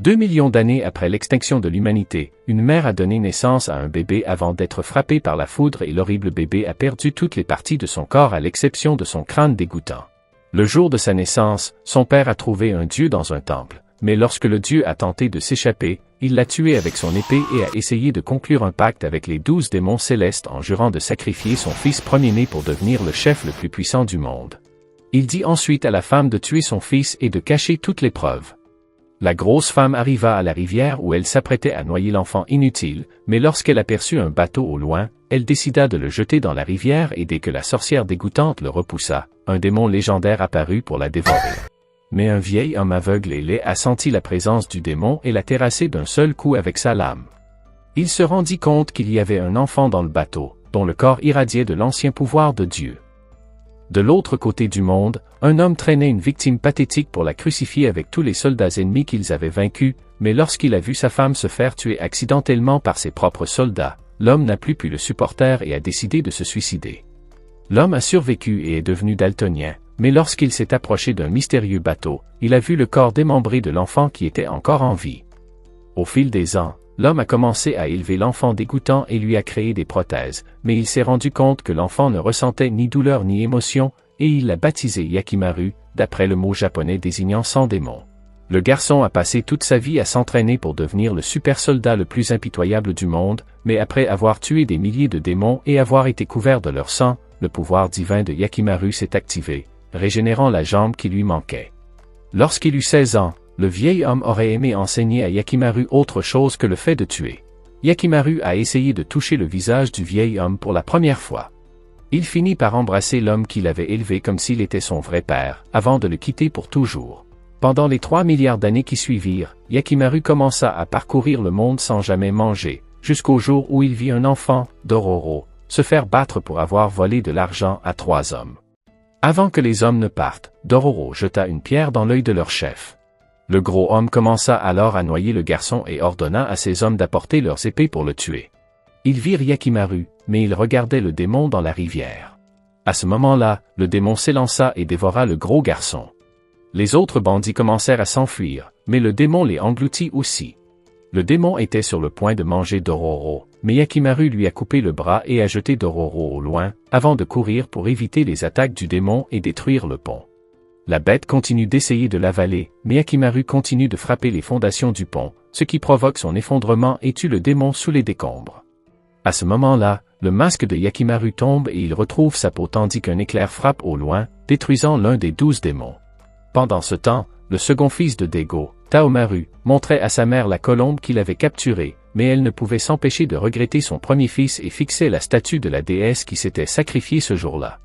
2 millions d'années après l'extinction de l'humanité, une mère a donné naissance à un bébé avant d'être frappé par la foudre et l'horrible bébé a perdu toutes les parties de son corps à l'exception de son crâne dégoûtant. Le jour de sa naissance, son père a trouvé un dieu dans un temple, mais lorsque le dieu a tenté de s'échapper, il l'a tué avec son épée et a essayé de conclure un pacte avec les 12 démons célestes en jurant de sacrifier son fils premier-né pour devenir le chef le plus puissant du monde. Il dit ensuite à la femme de tuer son fils et de cacher toutes les preuves. La grosse femme arriva à la rivière où elle s'apprêtait à noyer l'enfant inutile, mais lorsqu'elle aperçut un bateau au loin, elle décida de le jeter dans la rivière et dès que la sorcière dégoûtante le repoussa, un démon légendaire apparut pour la dévorer. Mais un vieil homme aveugle et laid a senti la présence du démon et l'a terrassé d'un seul coup avec sa lame. Il se rendit compte qu'il y avait un enfant dans le bateau, dont le corps irradiait de l'ancien pouvoir de Dieu. De l'autre côté du monde, un homme traînait une victime pathétique pour la crucifier avec tous les soldats ennemis qu'ils avaient vaincus, mais lorsqu'il a vu sa femme se faire tuer accidentellement par ses propres soldats, l'homme n'a plus pu le supporter et a décidé de se suicider. L'homme a survécu et est devenu daltonien, mais lorsqu'il s'est approché d'un mystérieux bateau, il a vu le corps démembré de l'enfant qui était encore en vie. Au fil des ans, l'homme a commencé à élever l'enfant dégoûtant et lui a créé des prothèses, mais il s'est rendu compte que l'enfant ne ressentait ni douleur ni émotion, et il l'a baptisé Yakimaru, d'après le mot japonais désignant sans démon. Le garçon a passé toute sa vie à s'entraîner pour devenir le super soldat le plus impitoyable du monde, mais après avoir tué des milliers de démons et avoir été couvert de leur sang, le pouvoir divin de Yakimaru s'est activé, régénérant la jambe qui lui manquait. Lorsqu'il eut 16 ans, le vieil homme aurait aimé enseigner à Yakimaru autre chose que le fait de tuer. Yakimaru a essayé de toucher le visage du vieil homme pour la première fois. Il finit par embrasser l'homme qu'il avait élevé comme s'il était son vrai père, avant de le quitter pour toujours. Pendant les 3 milliards d'années qui suivirent, Yakimaru commença à parcourir le monde sans jamais manger, jusqu'au jour où il vit un enfant, Dororo, se faire battre pour avoir volé de l'argent à 3 hommes. Avant que les hommes ne partent, Dororo jeta une pierre dans l'œil de leur chef. Le gros homme commença alors à noyer le garçon et ordonna à ses hommes d'apporter leurs épées pour le tuer. Ils virent Yakimaru, mais ils regardaient le démon dans la rivière. À ce moment-là, le démon s'élança et dévora le gros garçon. Les autres bandits commencèrent à s'enfuir, mais le démon les engloutit aussi. Le démon était sur le point de manger Dororo, mais Yakimaru lui a coupé le bras et a jeté Dororo au loin, avant de courir pour éviter les attaques du démon et détruire le pont. La bête continue d'essayer de l'avaler, mais Yakimaru continue de frapper les fondations du pont, ce qui provoque son effondrement et tue le démon sous les décombres. À ce moment-là, le masque de Yakimaru tombe et il retrouve sa peau tandis qu'un éclair frappe au loin, détruisant l'un des 12 démons. Pendant ce temps, le second fils de Daigo, Taomaru, montrait à sa mère la colombe qu'il avait capturée, mais elle ne pouvait s'empêcher de regretter son premier fils et fixait la statue de la déesse qui s'était sacrifiée ce jour-là.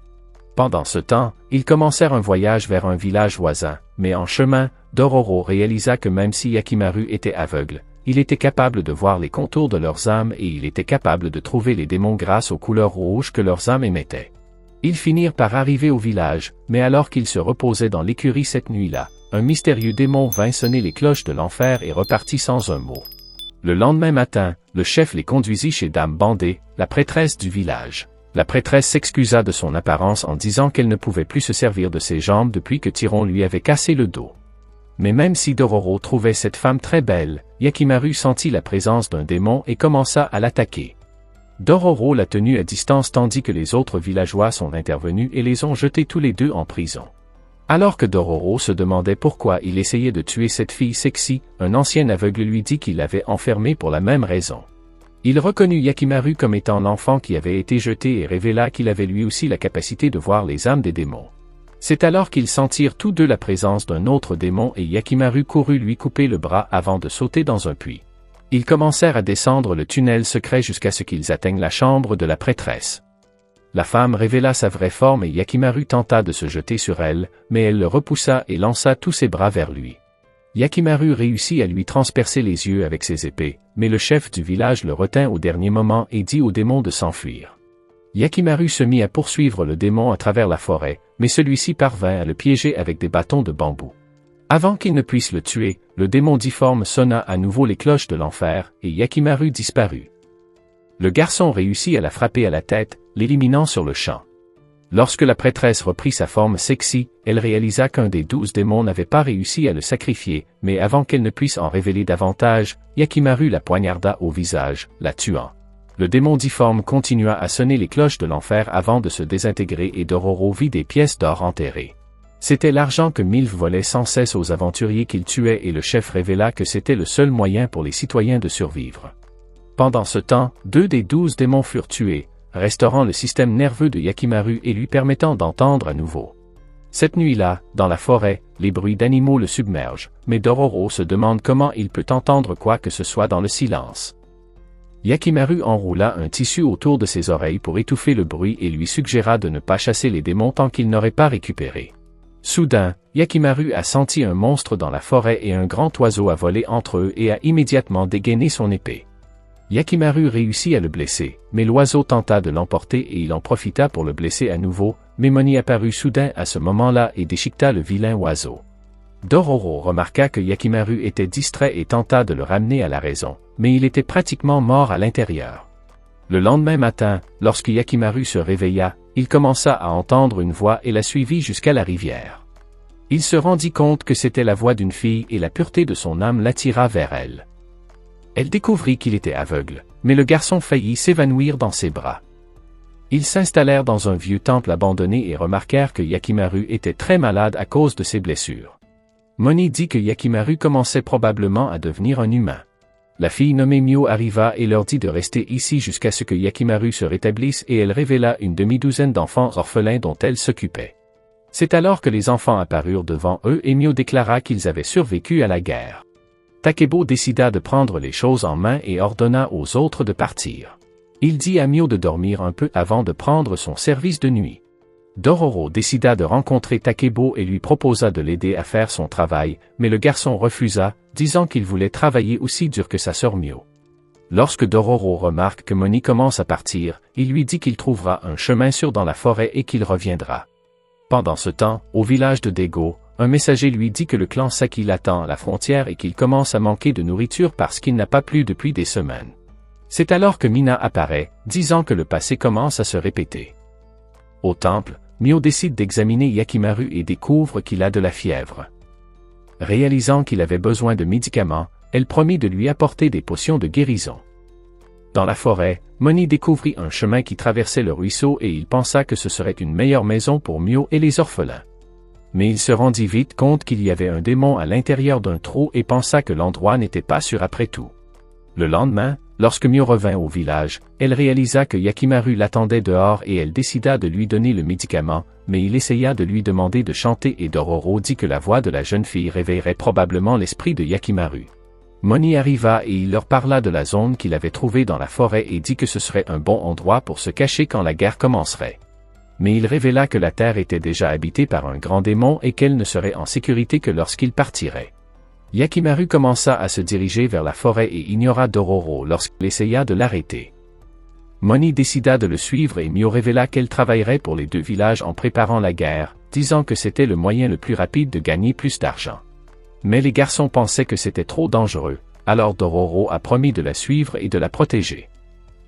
Pendant ce temps, ils commencèrent un voyage vers un village voisin, mais en chemin, Dororo réalisa que même si Yakimaru était aveugle, il était capable de voir les contours de leurs âmes et il était capable de trouver les démons grâce aux couleurs rouges que leurs âmes émettaient. Ils finirent par arriver au village, mais alors qu'ils se reposaient dans l'écurie cette nuit-là, un mystérieux démon vint sonner les cloches de l'enfer et repartit sans un mot. Le lendemain matin, le chef les conduisit chez Dame Bandé, la prêtresse du village. La prêtresse s'excusa de son apparence en disant qu'elle ne pouvait plus se servir de ses jambes depuis que Tyron lui avait cassé le dos. Mais même si Dororo trouvait cette femme très belle, Yakimaru sentit la présence d'un démon et commença à l'attaquer. Dororo l'a tenue à distance tandis que les autres villageois sont intervenus et les ont jetés tous les deux en prison. Alors que Dororo se demandait pourquoi il essayait de tuer cette fille sexy, un ancien aveugle lui dit qu'il l'avait enfermée pour la même raison. Il reconnut Yakimaru comme étant l'enfant qui avait été jeté et révéla qu'il avait lui aussi la capacité de voir les âmes des démons. C'est alors qu'ils sentirent tous deux la présence d'un autre démon et Yakimaru courut lui couper le bras avant de sauter dans un puits. Ils commencèrent à descendre le tunnel secret jusqu'à ce qu'ils atteignent la chambre de la prêtresse. La femme révéla sa vraie forme et Yakimaru tenta de se jeter sur elle, mais elle le repoussa et lança tous ses bras vers lui. Yakimaru réussit à lui transpercer les yeux avec ses épées, mais le chef du village le retint au dernier moment et dit au démon de s'enfuir. Yakimaru se mit à poursuivre le démon à travers la forêt, mais celui-ci parvint à le piéger avec des bâtons de bambou. Avant qu'il ne puisse le tuer, le démon difforme sonna à nouveau les cloches de l'enfer, et Yakimaru disparut. Le garçon réussit à la frapper à la tête, l'éliminant sur le champ. Lorsque la prêtresse reprit sa forme sexy, elle réalisa qu'un des 12 démons n'avait pas réussi à le sacrifier, mais avant qu'elle ne puisse en révéler davantage, Yakimaru la poignarda au visage, la tuant. Le démon difforme continua à sonner les cloches de l'enfer avant de se désintégrer et Dororo vit des pièces d'or enterrées. C'était l'argent que Milf volait sans cesse aux aventuriers qu'il tuait et le chef révéla que c'était le seul moyen pour les citoyens de survivre. Pendant ce temps, 2 des 12 démons furent tués, restaurant le système nerveux de Yakimaru et lui permettant d'entendre à nouveau. Cette nuit-là, dans la forêt, les bruits d'animaux le submergent, mais Dororo se demande comment il peut entendre quoi que ce soit dans le silence. Yakimaru enroula un tissu autour de ses oreilles pour étouffer le bruit et lui suggéra de ne pas chasser les démons tant qu'ils n'auraient pas récupéré. Soudain, Yakimaru a senti un monstre dans la forêt et un grand oiseau a volé entre eux et a immédiatement dégainé son épée. Yakimaru réussit à le blesser, mais l'oiseau tenta de l'emporter et il en profita pour le blesser à nouveau, mais Moni apparut soudain à ce moment-là et déchiqueta le vilain oiseau. Dororo remarqua que Yakimaru était distrait et tenta de le ramener à la raison, mais il était pratiquement mort à l'intérieur. Le lendemain matin, lorsque Yakimaru se réveilla, il commença à entendre une voix et la suivit jusqu'à la rivière. Il se rendit compte que c'était la voix d'une fille et la pureté de son âme l'attira vers elle. Elle découvrit qu'il était aveugle, mais le garçon faillit s'évanouir dans ses bras. Ils s'installèrent dans un vieux temple abandonné et remarquèrent que Yakimaru était très malade à cause de ses blessures. Moni dit que Yakimaru commençait probablement à devenir un humain. La fille nommée Mio arriva et leur dit de rester ici jusqu'à ce que Yakimaru se rétablisse et elle révéla une demi-douzaine d'enfants orphelins dont elle s'occupait. C'est alors que les enfants apparurent devant eux et Mio déclara qu'ils avaient survécu à la guerre. Takebo décida de prendre les choses en main et ordonna aux autres de partir. Il dit à Mio de dormir un peu avant de prendre son service de nuit. Dororo décida de rencontrer Takebo et lui proposa de l'aider à faire son travail, mais le garçon refusa, disant qu'il voulait travailler aussi dur que sa sœur Mio. Lorsque Dororo remarque que Moni commence à partir, il lui dit qu'il trouvera un chemin sûr dans la forêt et qu'il reviendra. Pendant ce temps, au village de Dego, un messager lui dit que le clan Saki l'attend à la frontière et qu'il commence à manquer de nourriture parce qu'il n'a pas plu depuis des semaines. C'est alors que Mina apparaît, disant que le passé commence à se répéter. Au temple, Mio décide d'examiner Yakimaru et découvre qu'il a de la fièvre. Réalisant qu'il avait besoin de médicaments, elle promit de lui apporter des potions de guérison. Dans la forêt, Moni découvrit un chemin qui traversait le ruisseau et il pensa que ce serait une meilleure maison pour Mio et les orphelins. Mais il se rendit vite compte qu'il y avait un démon à l'intérieur d'un trou et pensa que l'endroit n'était pas sûr après tout. Le lendemain, lorsque Mio revint au village, elle réalisa que Yakimaru l'attendait dehors et elle décida de lui donner le médicament, mais il essaya de lui demander de chanter et Dororo dit que la voix de la jeune fille réveillerait probablement l'esprit de Yakimaru. Moni arriva et il leur parla de la zone qu'il avait trouvée dans la forêt et dit que ce serait un bon endroit pour se cacher quand la guerre commencerait. Mais il révéla que la terre était déjà habitée par un grand démon et qu'elle ne serait en sécurité que lorsqu'il partirait. Yakimaru commença à se diriger vers la forêt et ignora Dororo lorsqu'il essaya de l'arrêter. Moni décida de le suivre et Mio révéla qu'elle travaillerait pour les 2 villages en préparant la guerre, disant que c'était le moyen le plus rapide de gagner plus d'argent. Mais les garçons pensaient que c'était trop dangereux, alors Dororo a promis de la suivre et de la protéger.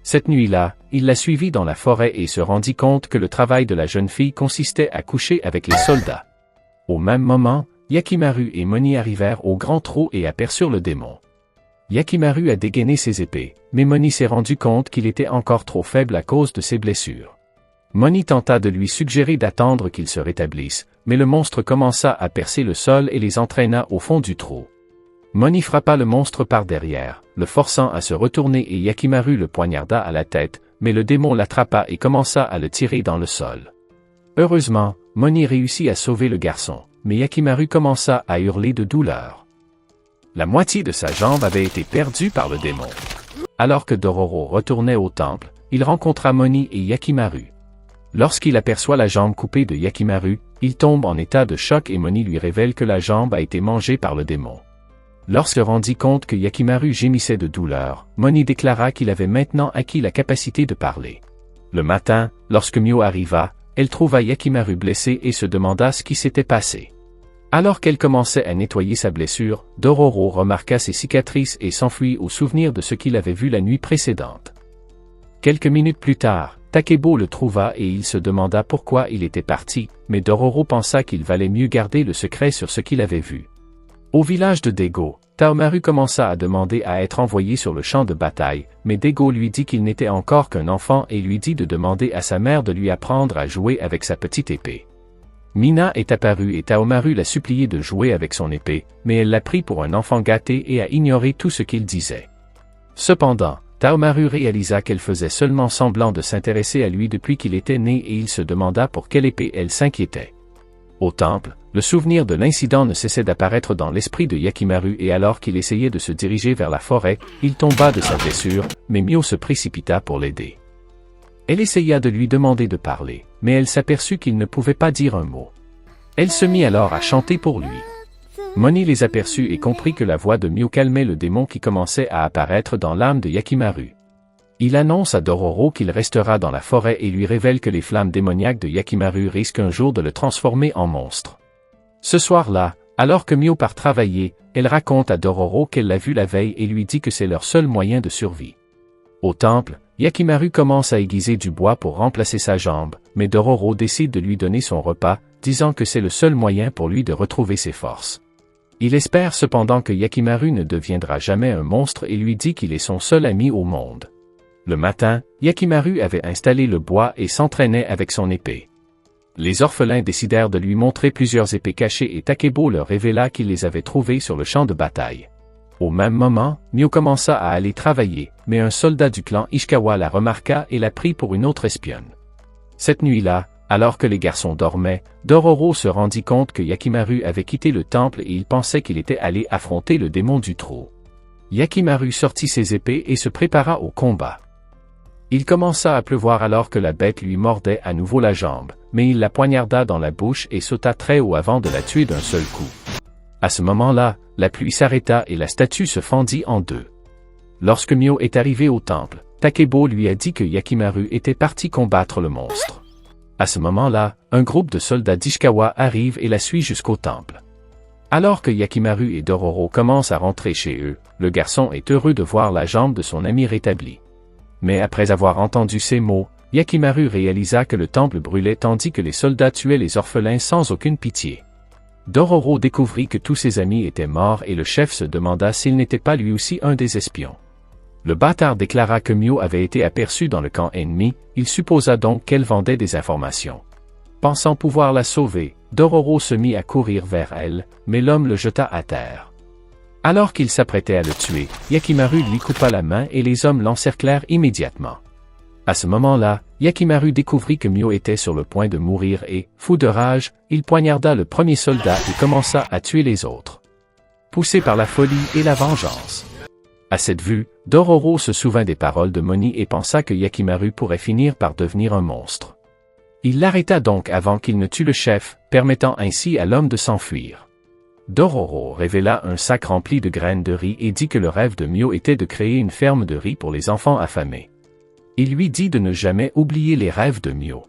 Cette nuit-là, il la suivit dans la forêt et se rendit compte que le travail de la jeune fille consistait à coucher avec les soldats. Au même moment, Yakimaru et Moni arrivèrent au grand trou et aperçurent le démon. Yakimaru a dégainé ses épées, mais Moni s'est rendu compte qu'il était encore trop faible à cause de ses blessures. Moni tenta de lui suggérer d'attendre qu'il se rétablisse, mais le monstre commença à percer le sol et les entraîna au fond du trou. Moni frappa le monstre par derrière, le forçant à se retourner et Yakimaru le poignarda à la tête, mais le démon l'attrapa et commença à le tirer dans le sol. Heureusement, Moni réussit à sauver le garçon, mais Yakimaru commença à hurler de douleur. La moitié de sa jambe avait été perdue par le démon. Alors que Dororo retournait au temple, il rencontra Moni et Yakimaru. Lorsqu'il aperçoit la jambe coupée de Yakimaru, il tombe en état de choc et Moni lui révèle que la jambe a été mangée par le démon. Lorsqu'il se rendit compte que Yakimaru gémissait de douleur, Moni déclara qu'il avait maintenant acquis la capacité de parler. Le matin, lorsque Mio arriva, elle trouva Yakimaru blessé et se demanda ce qui s'était passé. Alors qu'elle commençait à nettoyer sa blessure, Dororo remarqua ses cicatrices et s'enfuit au souvenir de ce qu'il avait vu la nuit précédente. Quelques minutes plus tard, Takebo le trouva et il se demanda pourquoi il était parti, mais Dororo pensa qu'il valait mieux garder le secret sur ce qu'il avait vu. Au village de Dego, Taomaru commença à demander à être envoyé sur le champ de bataille, mais Dego lui dit qu'il n'était encore qu'un enfant et lui dit de demander à sa mère de lui apprendre à jouer avec sa petite épée. Mina est apparue et Taomaru l'a supplié de jouer avec son épée, mais elle l'a pris pour un enfant gâté et a ignoré tout ce qu'il disait. Cependant, Taomaru réalisa qu'elle faisait seulement semblant de s'intéresser à lui depuis qu'il était né et il se demanda pour quelle épée elle s'inquiétait. Au temple, le souvenir de l'incident ne cessait d'apparaître dans l'esprit de Yakimaru et alors qu'il essayait de se diriger vers la forêt, il tomba de sa blessure, mais Mio se précipita pour l'aider. Elle essaya de lui demander de parler, mais elle s'aperçut qu'il ne pouvait pas dire un mot. Elle se mit alors à chanter pour lui. Moni les aperçut et comprit que la voix de Mio calmait le démon qui commençait à apparaître dans l'âme de Yakimaru. Il annonce à Dororo qu'il restera dans la forêt et lui révèle que les flammes démoniaques de Yakimaru risquent un jour de le transformer en monstre. Ce soir-là, alors que Mio part travailler, elle raconte à Dororo qu'elle l'a vu la veille et lui dit que c'est leur seul moyen de survie. Au temple, Yakimaru commence à aiguiser du bois pour remplacer sa jambe, mais Dororo décide de lui donner son repas, disant que c'est le seul moyen pour lui de retrouver ses forces. Il espère cependant que Yakimaru ne deviendra jamais un monstre et lui dit qu'il est son seul ami au monde. Le matin, Yakimaru avait installé le bois et s'entraînait avec son épée. Les orphelins décidèrent de lui montrer plusieurs épées cachées et Takebo leur révéla qu'il les avait trouvées sur le champ de bataille. Au même moment, Mio commença à aller travailler, mais un soldat du clan Ishikawa la remarqua et la prit pour une autre espionne. Cette nuit-là, alors que les garçons dormaient, Dororo se rendit compte que Yakimaru avait quitté le temple et il pensait qu'il était allé affronter le démon du trou. Yakimaru sortit ses épées et se prépara au combat. Il commença à pleuvoir alors que la bête lui mordait à nouveau la jambe, mais il la poignarda dans la bouche et sauta très haut avant de la tuer d'un seul coup. À ce moment-là, la pluie s'arrêta et la statue se fendit en deux. Lorsque Mio est arrivé au temple, Takebo lui a dit que Yakimaru était parti combattre le monstre. À ce moment-là, un groupe de soldats d'Ishikawa arrive et la suit jusqu'au temple. Alors que Yakimaru et Dororo commencent à rentrer chez eux, le garçon est heureux de voir la jambe de son ami rétablie. Mais après avoir entendu ces mots, Yakimaru réalisa que le temple brûlait tandis que les soldats tuaient les orphelins sans aucune pitié. Dororo découvrit que tous ses amis étaient morts et le chef se demanda s'il n'était pas lui aussi un des espions. Le bâtard déclara que Mio avait été aperçu dans le camp ennemi, il supposa donc qu'elle vendait des informations. Pensant pouvoir la sauver, Dororo se mit à courir vers elle, mais l'homme le jeta à terre. Alors qu'il s'apprêtait à le tuer, Yakimaru lui coupa la main et les hommes l'encerclèrent immédiatement. À ce moment-là, Yakimaru découvrit que Mio était sur le point de mourir et, fou de rage, il poignarda le premier soldat et commença à tuer les autres. Poussé par la folie et la vengeance. À cette vue, Dororo se souvint des paroles de Moni et pensa que Yakimaru pourrait finir par devenir un monstre. Il l'arrêta donc avant qu'il ne tue le chef, permettant ainsi à l'homme de s'enfuir. Dororo révéla un sac rempli de graines de riz et dit que le rêve de Mio était de créer une ferme de riz pour les enfants affamés. Il lui dit de ne jamais oublier les rêves de Mio.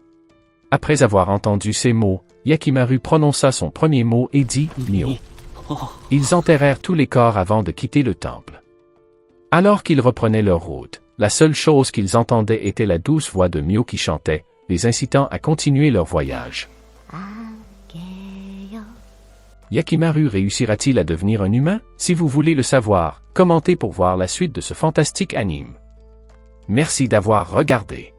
Après avoir entendu ces mots, Yakimaru prononça son premier mot et dit « Mio ». Ils enterrèrent tous les corps avant de quitter le temple. Alors qu'ils reprenaient leur route, la seule chose qu'ils entendaient était la douce voix de Mio qui chantait, les incitant à continuer leur voyage. Yakimaru réussira-t-il à devenir un humain? Si vous voulez le savoir, commentez pour voir la suite de ce fantastique anime. Merci d'avoir regardé.